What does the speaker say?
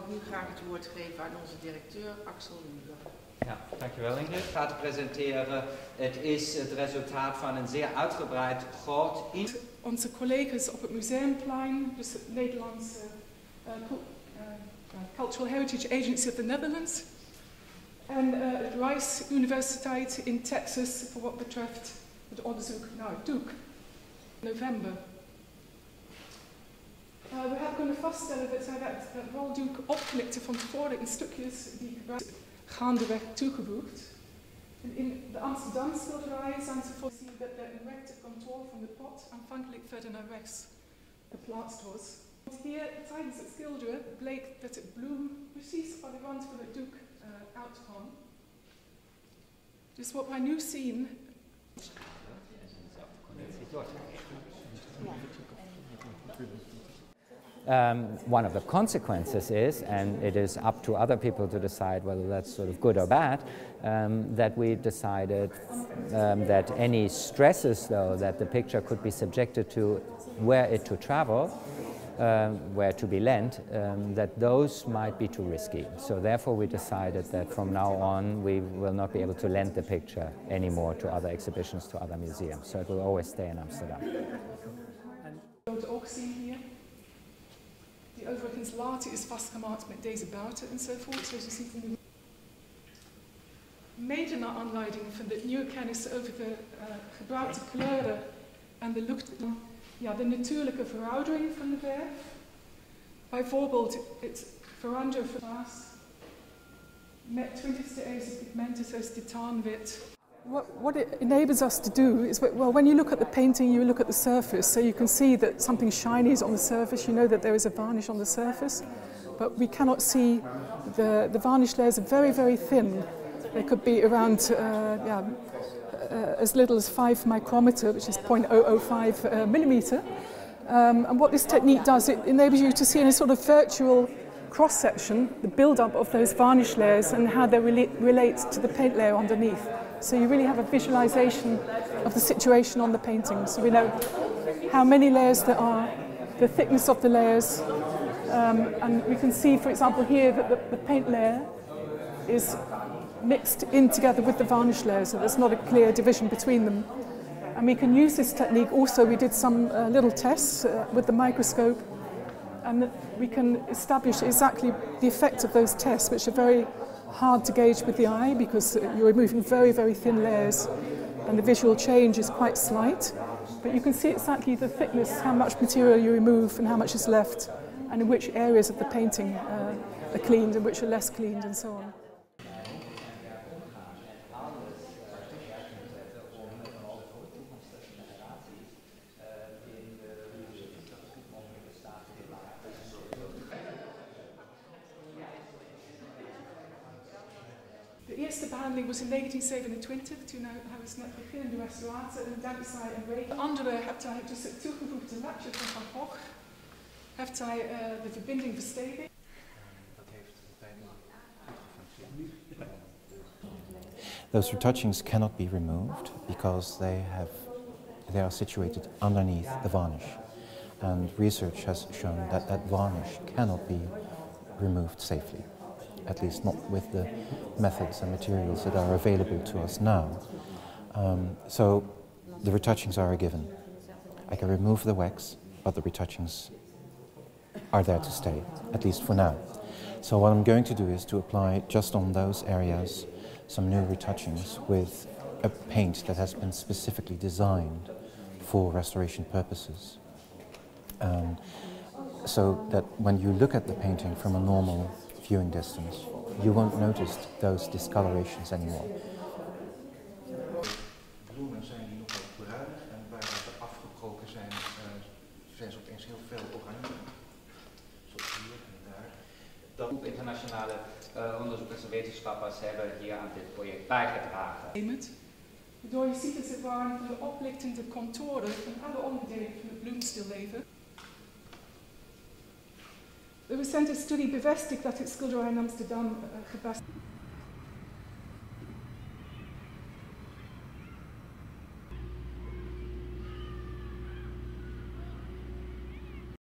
ik nu graag het woord geven aan onze directeur, Axel Luger. Ja, dankjewel Ingrid. Ik ga presenteren. Het is het resultaat van een zeer uitgebreid groot... Onze collega's op het Museumplein, dus het Nederlandse Cultural Heritage Agency of the Netherlands. En het Rice Universiteit in Texas voor wat betreft het onderzoek naar het doek. November. We hebben kunnen vaststellen dat zij dat roldoek opknipte van tevoren in stukjes die gaandeweg toegevoegd. En in de Amsterdam schilderij zijn ze voorzien dat de rechte contour van de pot aanvankelijk verder naar rechts geplaatst was. Hier tijdens het schilderen bleek dat het bloem precies aan de rand van het doek uitkwam. Dus wat wij nu zien. One of the consequences is, and it is up to other people to decide whether that's sort of good or bad, that we decided that any stresses, though, that the picture could be subjected to were it to travel, were to be lent, that those might be too risky. So therefore we decided that from now on we will not be able to lend the picture anymore to other exhibitions, to other museums. So it will always stay in Amsterdam. Die overigens later is vastgemaakt met deze buiten enzovoort, zoals je ziet in de... Mede naar aanleiding van de nieuwe kennis over de gebruikte kleuren en de lucht, ja, de natuurlijke veroudering van de verf. Bijvoorbeeld het veranderen van vase met 20e eeuwse pigmenten zoals titaanwit. What it enables us to do is, well, when you look at the painting, you look at the surface, so you can see that something shiny is on the surface, you know that there is a varnish on the surface, but we cannot see the varnish layers are very, very thin. They could be around as little as 5 micrometer, which is 0.005 millimeter. And what this technique does, it enables you to see in a sort of virtual cross-section the build-up of those varnish layers and how they relate to the paint layer underneath. So you really have a visualization of the situation on the painting. So we know how many layers there are, the thickness of the layers, and we can see, for example, here that the paint layer is mixed in together with the varnish layer, so there's not a clear division between them. And we can use this technique also. We did some little tests with the microscope, and we can establish exactly the effect of those tests, which are very hard to gauge with the eye because you're removing very, very thin layers and the visual change is quite slight. But you can see exactly the thickness, how much material you remove and how much is left, and in which areas of the painting are cleaned and which are less cleaned and so on. De eerste behandeling was in 1927, toen hij was net beginnende restaurator en dankzij een regen. De andere heeft hij dus het toegevoegde latje van Van Gogh, heeft hij de verbinding verstevigd. Those retouchings cannot be removed because they are situated underneath the varnish, and research has shown that that varnish cannot be removed safely. At least not with the methods and materials that are available to us now. So the retouchings are a given. I can remove the wax, but the retouchings are there to stay, at least for now. So what I'm going to do is to apply just on those areas some new retouchings with a paint that has been specifically designed for restoration purposes. So that when you look at the painting from a normal viewing distance, you won't notice those discolorations anymore. Bloemen zijn die nogal bruin en waar ze afgebroken zijn, zijn ze opeens heel fel oranje. Zoals hier en daar. Dat internationale onderzoekers en wetenschappers hebben hier aan dit project bijgedragen. Waardoor je ziet dat het waren van de oplichtende contouren van alle onderdelen van het bloemstilleven. De recente studie bevestigt dat het schilderij in Amsterdam gebaseerd is.